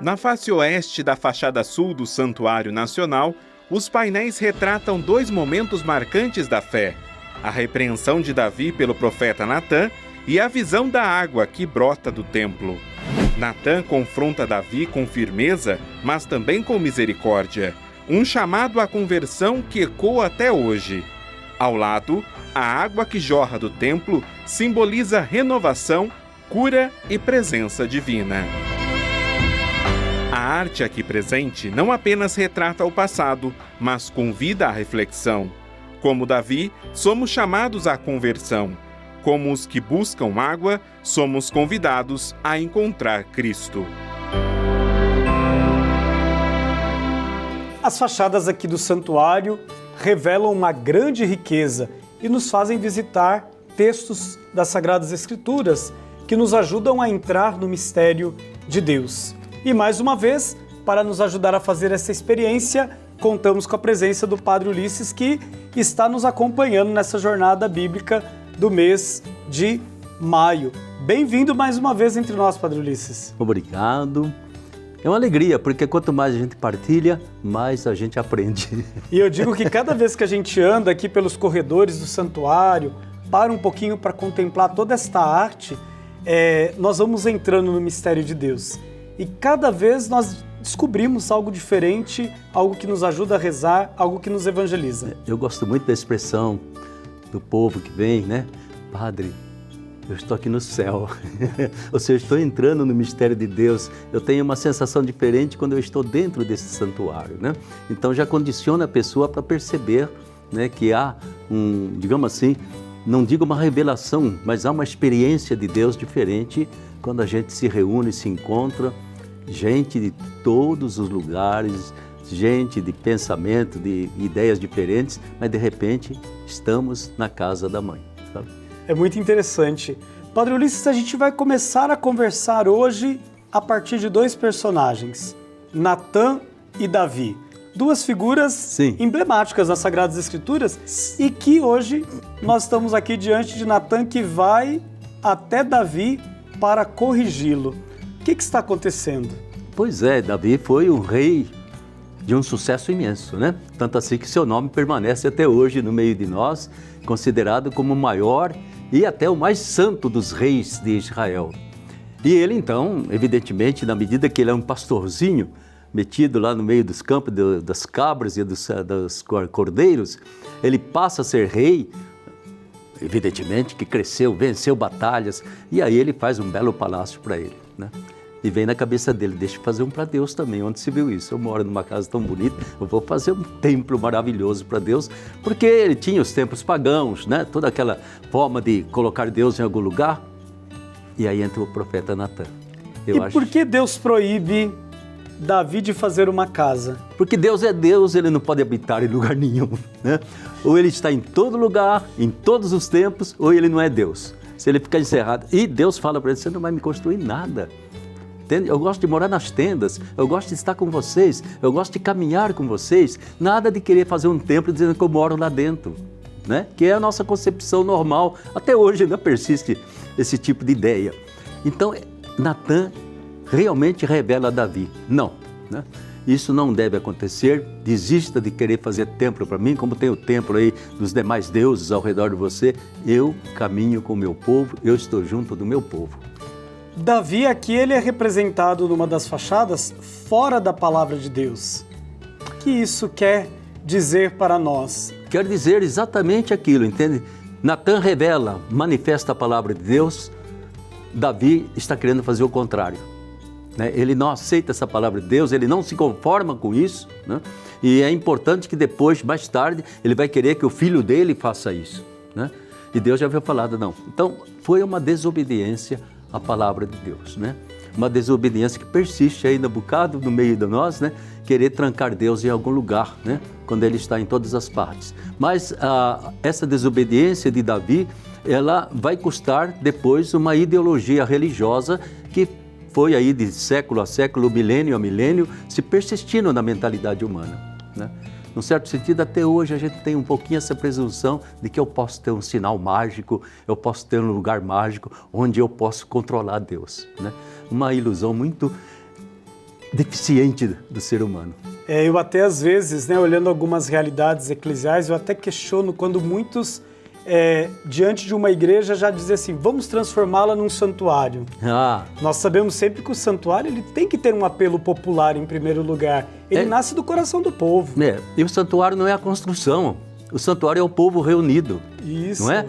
Na face oeste da fachada sul do Santuário Nacional, os painéis retratam dois momentos marcantes da fé: a repreensão de Davi pelo profeta Natã e a visão da água que brota do templo. Natã confronta Davi com firmeza, mas também com misericórdia, um chamado à conversão que ecoa até hoje. Ao lado, a água que jorra do templo simboliza renovação, cura e presença divina. A arte aqui presente não apenas retrata o passado, mas convida à reflexão. Como Davi, somos chamados à conversão. Como os que buscam água, somos convidados a encontrar Cristo. As fachadas aqui do santuário revelam uma grande riqueza e nos fazem visitar textos das Sagradas Escrituras que nos ajudam a entrar no mistério de Deus. E mais uma vez, para nos ajudar a fazer essa experiência, contamos com a presença do Padre Ulisses, que está nos acompanhando nessa jornada bíblica do mês de maio. Bem-vindo mais uma vez entre nós, Padre Ulisses. Obrigado. É uma alegria, porque quanto mais a gente partilha, mais a gente aprende. E eu digo que cada vez que a gente anda aqui pelos corredores do santuário, para um pouquinho para contemplar toda esta arte, nós vamos entrando no mistério de Deus. E cada vez nós descobrimos algo diferente, algo que nos ajuda a rezar, algo que nos evangeliza. Eu gosto muito da expressão do povo que vem, né? Padre, eu estou aqui no céu. Ou seja, eu estou entrando no mistério de Deus. Eu tenho uma sensação diferente quando eu estou dentro desse santuário, né? Então já condiciona a pessoa para perceber, né, que há digamos assim, não digo uma revelação, mas há uma experiência de Deus diferente quando a gente se reúne, se encontra, gente de todos os lugares, gente de pensamento, de ideias diferentes, mas de repente estamos na casa da mãe, sabe? É muito interessante. Padre Ulisses, a gente vai começar a conversar hoje a partir de dois personagens, Natã e Davi. Duas figuras Sim. emblemáticas das Sagradas Escrituras e que hoje nós estamos aqui diante de Natã, que vai até Davi para corrigi-lo. O que está acontecendo? Pois é, Davi foi um rei de um sucesso imenso, né? Tanto assim que seu nome permanece até hoje no meio de nós, considerado como o maior e até o mais santo dos reis de Israel. E ele então, evidentemente, na medida que ele é um pastorzinho, metido lá no meio dos campos das cabras e dos cordeiros, ele passa a ser rei, evidentemente que cresceu, venceu batalhas, e aí ele faz um belo palácio para ele, né? E vem na cabeça dele, deixa eu fazer um para Deus também. Onde se viu isso? Eu moro numa casa tão bonita, eu vou fazer um templo maravilhoso para Deus, porque ele tinha os templos pagãos, né? Toda aquela forma de colocar Deus em algum lugar. E aí entra o profeta Natã. Por que Deus proíbe Davi de fazer uma casa? Porque Deus é Deus, ele não pode habitar em lugar nenhum, né? Ou ele está em todo lugar, em todos os tempos, ou ele não é Deus. Se ele ficar encerrado, e Deus fala para ele, você não vai me construir nada. Entende? Eu gosto de morar nas tendas, eu gosto de estar com vocês, eu gosto de caminhar com vocês, nada de querer fazer um templo dizendo que eu moro lá dentro, né? Que é a nossa concepção normal, até hoje ainda persiste esse tipo de ideia. Então, Natã realmente revela a Davi, não, né? Isso não deve acontecer, desista de querer fazer templo para mim, como tem o templo aí dos demais deuses ao redor de você, eu caminho com o meu povo, eu estou junto do meu povo. Davi aqui ele é representado numa das fachadas fora da palavra de Deus. O que isso quer dizer para nós? Quer dizer exatamente aquilo, entende? Natã revela, manifesta a palavra de Deus, Davi está querendo fazer o contrário, né? Ele não aceita essa palavra de Deus, ele não se conforma com isso, né? E é importante que depois, mais tarde, ele vai querer que o filho dele faça isso, né? E Deus já havia falado, não. Então, foi uma desobediência à palavra de Deus, né? Uma desobediência que persiste ainda um bocado no meio de nós, né? Querer trancar Deus em algum lugar, né? Quando Ele está em todas as partes. Mas essa desobediência de Davi, ela vai custar depois uma ideologia religiosa que foi aí de século a século, milênio a milênio, se persistindo na mentalidade humana, né? Num certo sentido, até hoje a gente tem um pouquinho essa presunção de que eu posso ter um sinal mágico, eu posso ter um lugar mágico onde eu posso controlar Deus, né? Uma ilusão muito deficiente do ser humano. Eu até às vezes, né, olhando algumas realidades eclesiais, eu até questiono quando muitos, diante de uma igreja, já dizem assim, vamos transformá-la num santuário. Nós sabemos sempre que o santuário ele tem que ter um apelo popular em primeiro lugar. Ele nasce do coração do povo. E o santuário não é a construção, o santuário é o povo reunido. Isso. Não é?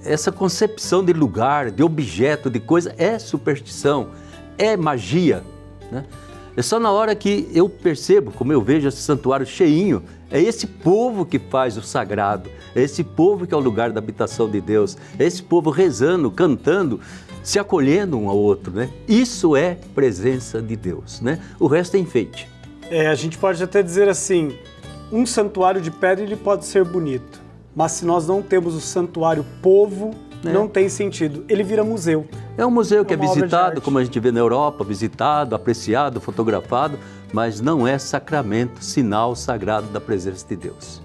Essa concepção de lugar, de objeto, de coisa, é superstição, é magia, né? É só na hora que eu percebo, como eu vejo esse santuário cheinho, é esse povo que faz o sagrado, é esse povo que é o lugar da habitação de Deus, é esse povo rezando, cantando, se acolhendo um ao outro, né? Isso é presença de Deus, né? O resto é enfeite. A gente pode até dizer assim, um santuário de pedra ele pode ser bonito, mas se nós não temos o santuário povo, não tem sentido, ele vira museu. É um museu que é visitado, como a gente vê na Europa, visitado, apreciado, fotografado, mas não é sacramento, sinal sagrado da presença de Deus.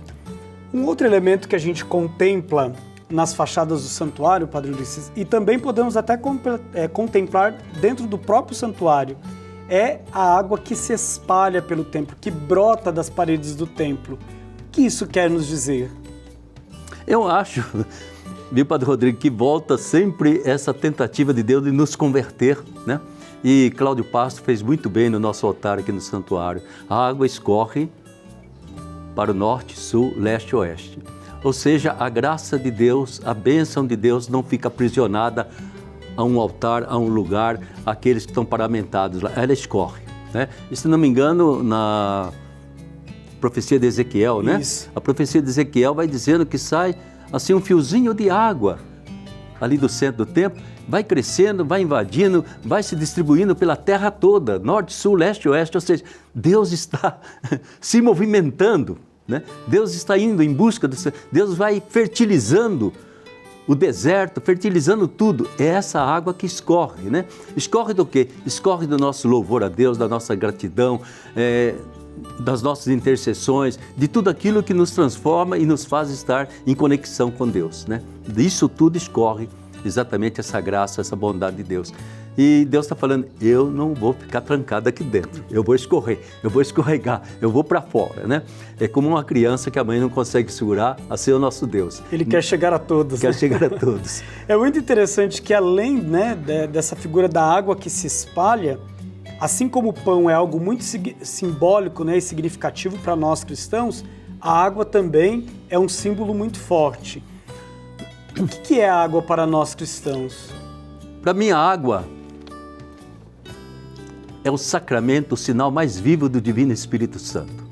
Um outro elemento que a gente contempla nas fachadas do santuário, Padre Ulisses, e também podemos até contemplar dentro do próprio santuário, é a água que se espalha pelo templo, que brota das paredes do templo. O que isso quer nos dizer? Eu acho, viu, Padre Rodrigo, que volta sempre essa tentativa de Deus de nos converter, né? E Cláudio Pasto fez muito bem no nosso altar aqui no santuário. A água escorre para o norte, sul, leste e oeste. Ou seja, a graça de Deus, a bênção de Deus não fica aprisionada a um altar, a um lugar, aqueles que estão paramentados lá. Ela escorre, né? E, se não me engano, na profecia de Ezequiel, né? Isso. A profecia de Ezequiel vai dizendo que sai assim um fiozinho de água ali do centro do templo, vai crescendo, vai invadindo, vai se distribuindo pela terra toda, norte, sul, leste e oeste, ou seja, Deus está se movimentando, né? Deus está indo em busca, Deus vai fertilizando o deserto, fertilizando tudo. É essa água que escorre, né? Escorre do quê? Escorre do nosso louvor a Deus, da nossa gratidão, das nossas intercessões, de tudo aquilo que nos transforma e nos faz estar em conexão com Deus, né? Disso tudo escorre exatamente essa graça, essa bondade de Deus. E Deus está falando, eu não vou ficar trancado aqui dentro, eu vou escorrer, eu vou escorregar, eu vou para fora, né? É como uma criança que a mãe não consegue segurar, assim é o nosso Deus. Ele quer chegar a todos. Quer chegar a todos. É muito interessante que além, né, dessa figura da água que se espalha, assim como o pão é algo muito simbólico, né, e significativo para nós cristãos, a água também é um símbolo muito forte. O que é a água para nós cristãos? Para mim, a água é o sacramento, o sinal mais vivo do Divino Espírito Santo.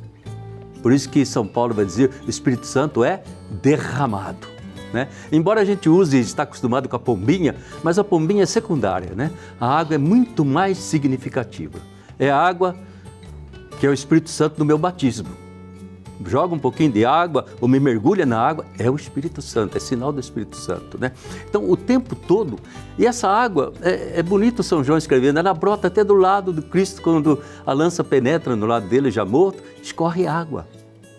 Por isso que São Paulo vai dizer, o Espírito Santo é derramado, né? Embora a gente use e está acostumado com a pombinha, mas a pombinha é secundária, né? A água é muito mais significativa. É a água que é o Espírito Santo no meu batismo. Joga um pouquinho de água ou me mergulha na água, é o Espírito Santo, é sinal do Espírito Santo, né? Então, o tempo todo, e essa água, é bonito São João escrevendo, ela brota até do lado do Cristo, quando a lança penetra no lado dele já morto, escorre água,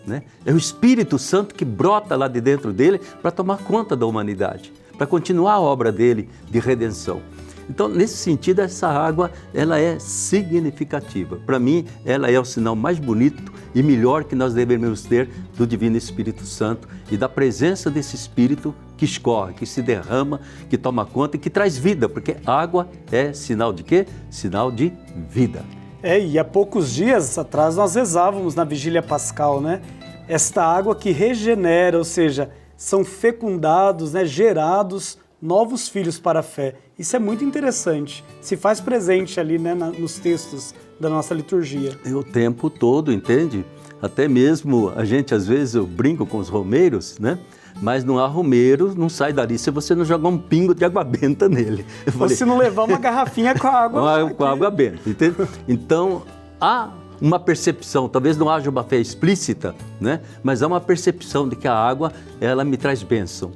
né? É o Espírito Santo que brota lá de dentro dele para tomar conta da humanidade, para continuar a obra dele de redenção. Então, nesse sentido, essa água, ela é significativa. Para mim, ela é o sinal mais bonito e melhor que nós devemos ter do Divino Espírito Santo e da presença desse Espírito que escorre, que se derrama, que toma conta e que traz vida, porque água é sinal de quê? Sinal de vida. E há poucos dias atrás nós rezávamos na Vigília Pascal, né? Esta água que regenera, ou seja, são fecundados, né, gerados novos filhos para a fé. Isso é muito interessante, se faz presente ali, né, nos textos da nossa liturgia. É o tempo todo, entende? Até mesmo a gente, às vezes, eu brinco com os romeiros, né? Mas não há romeiro, não sai dali se você não jogar um pingo de água benta nele. Ou se não levar uma garrafinha com a água. Com a água benta, entende? Então, há uma percepção, talvez não haja uma fé explícita, né? Mas há uma percepção de que a água, ela me traz bênção.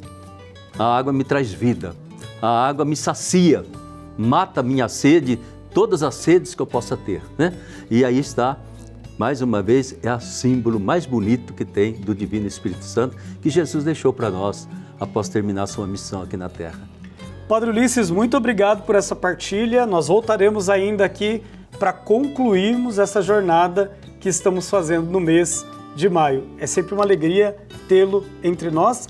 A água me traz vida, a água me sacia, mata a minha sede, todas as sedes que eu possa ter, né? E aí está, mais uma vez, é o símbolo mais bonito que tem do Divino Espírito Santo que Jesus deixou para nós após terminar sua missão aqui na Terra. Padre Ulisses, muito obrigado por essa partilha. Nós voltaremos ainda aqui para concluirmos essa jornada que estamos fazendo no mês de maio. É sempre uma alegria tê-lo entre nós